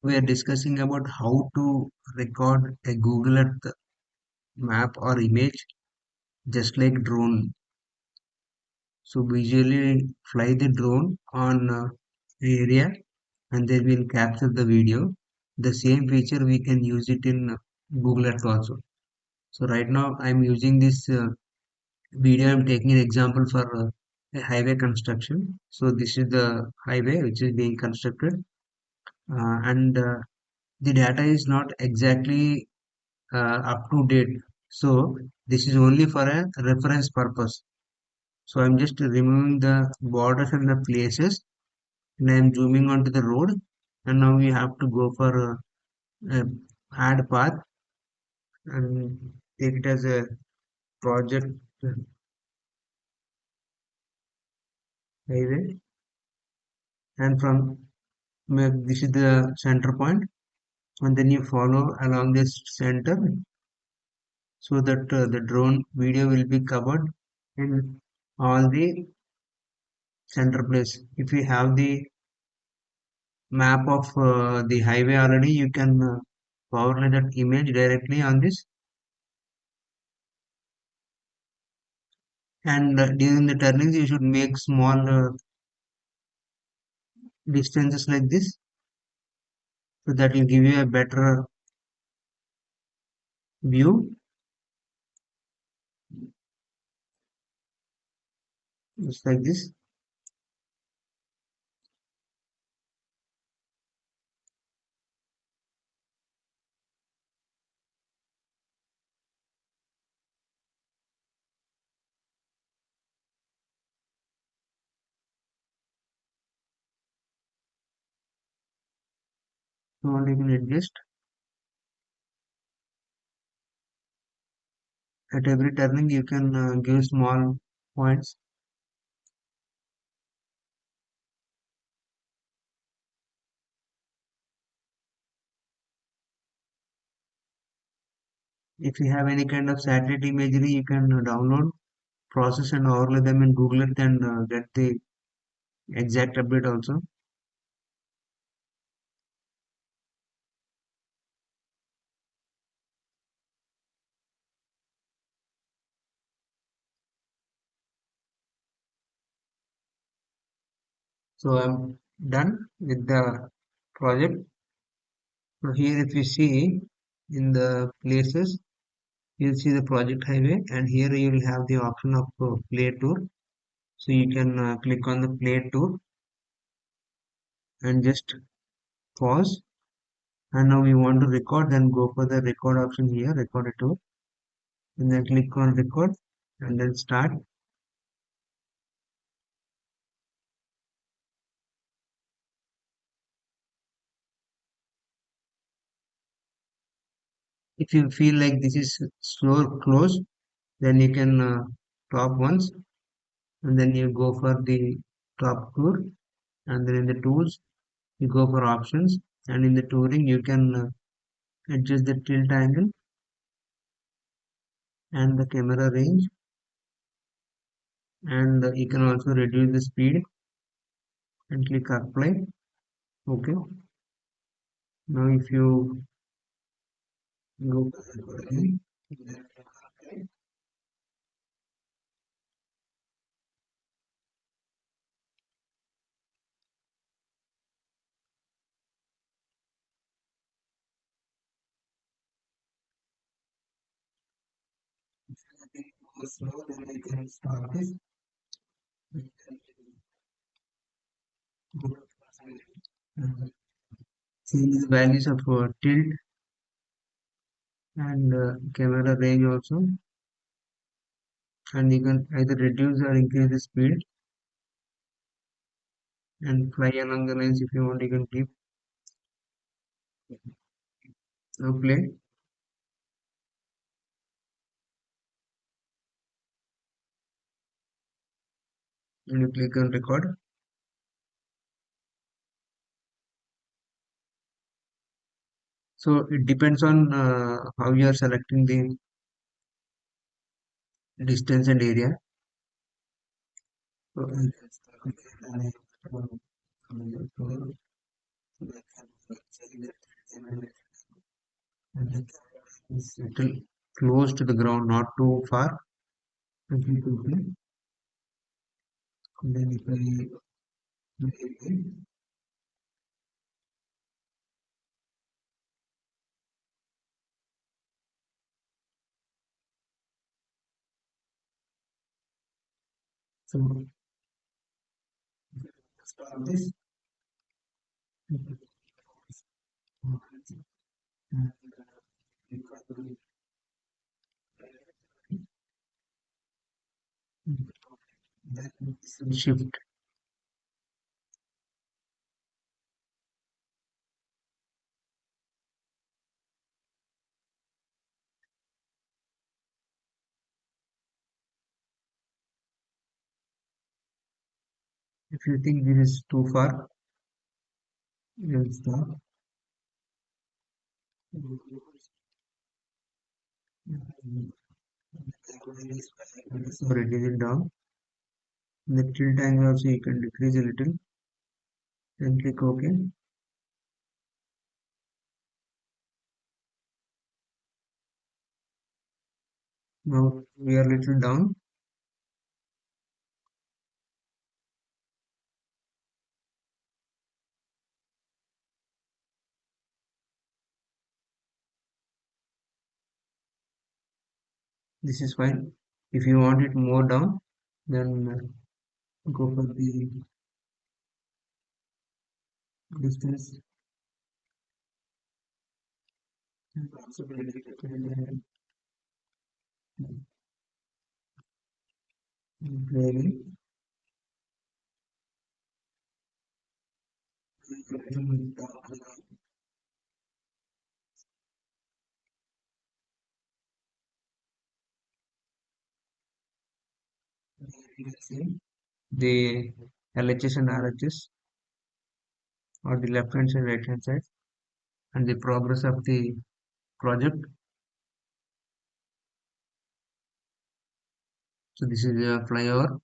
We are discussing about how to record a Google Earth map or image just like drone. So we usually fly the drone on the area and then we'll capture the video. The same feature we can use it in Google Earth also. So right now I'm using this video. I'm taking an example for a highway construction. So this is the highway which is being constructed, and the data is not exactly up to date. So this is only for a reference purpose. So I'm just removing the borders and the places, and I'm zooming onto the road. And now we have to go for add path and take it as a project highway. And from this is the center point, and then you follow along this center so that the drone video will be covered in all the center place. If you have the map of the highway already, you can overlay that image directly on this, and during the turnings you should make small distances like this, so that will give you a better view, just like this. So you can adjust at every turning. You can give small points. If you have any kind of satellite imagery, you can download, process and overlay them in Google Earth and get the exact update also. So I'm done with the project. So here if you see in the places, you'll see the project highway, and here you will have the option of play tour. So you can click on the play tour and just pause. And now we want to record, then go for the record option here, record a tour, and then click on record and then start. If you feel like this is slow close, then you can stop once, and then you go for the top tour, and then in the tools you go for options, and in the touring you can adjust the tilt angle and the camera range, and you can also reduce the speed and click apply. Okay, now if you go slow, then you can start this. Change the values of tilt and camera range also, and you can either reduce or increase the speed and fly along the lines. If you want, you can keep play, and you click on record. So it depends on how you are selecting the distance and area. So, It's little close to the ground, not too far. If you quickly, and then if I so start this, and then shift. If you think this is too far, you'll stop. So reduce it down. The tilt angle also you can decrease a little. Then click OK. Now we are little down. This is fine. If you want it more down, then go for the distance. And also play the LHS and RHS, or the left hand side, right hand side, and the progress of the project. So this is a flyover,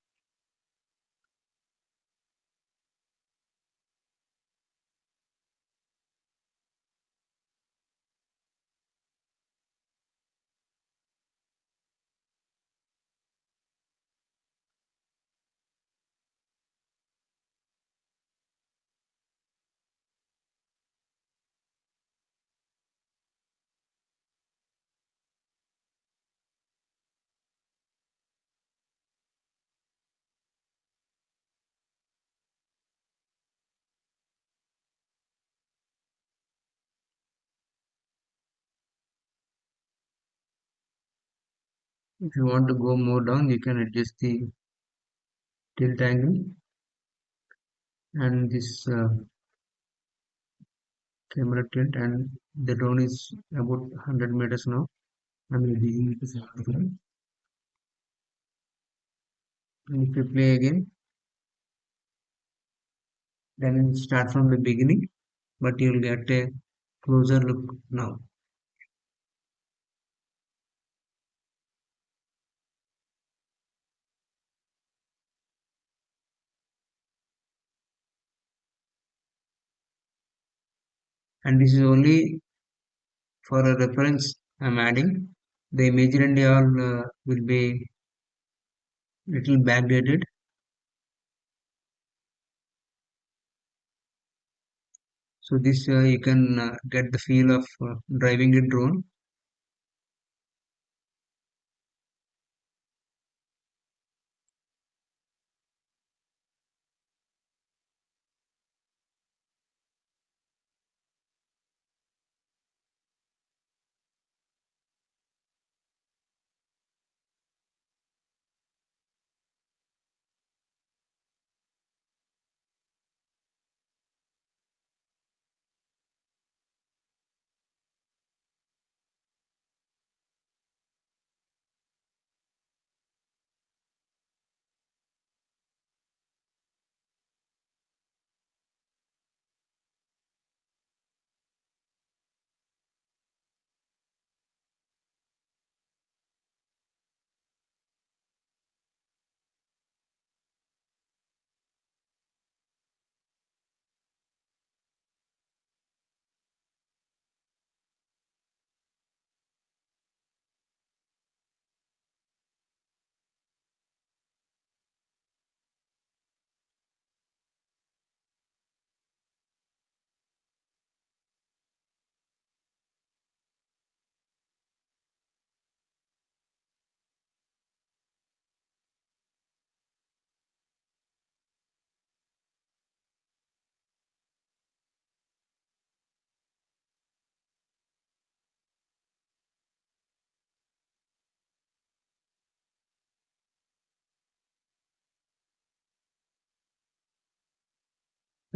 if you want to go more down, you can adjust the tilt angle, and this camera tilt, and the drone is about 100 meters now. I'm reducing it to 75. And if you play again, then start from the beginning, but you'll get a closer look now. And this is only for a reference I'm adding. The imagery and all will be little backdated. So this you can get the feel of driving a drone.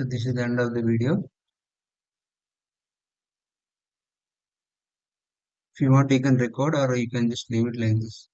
So this is the end of the video. If you want, you can record or you can just leave it like this.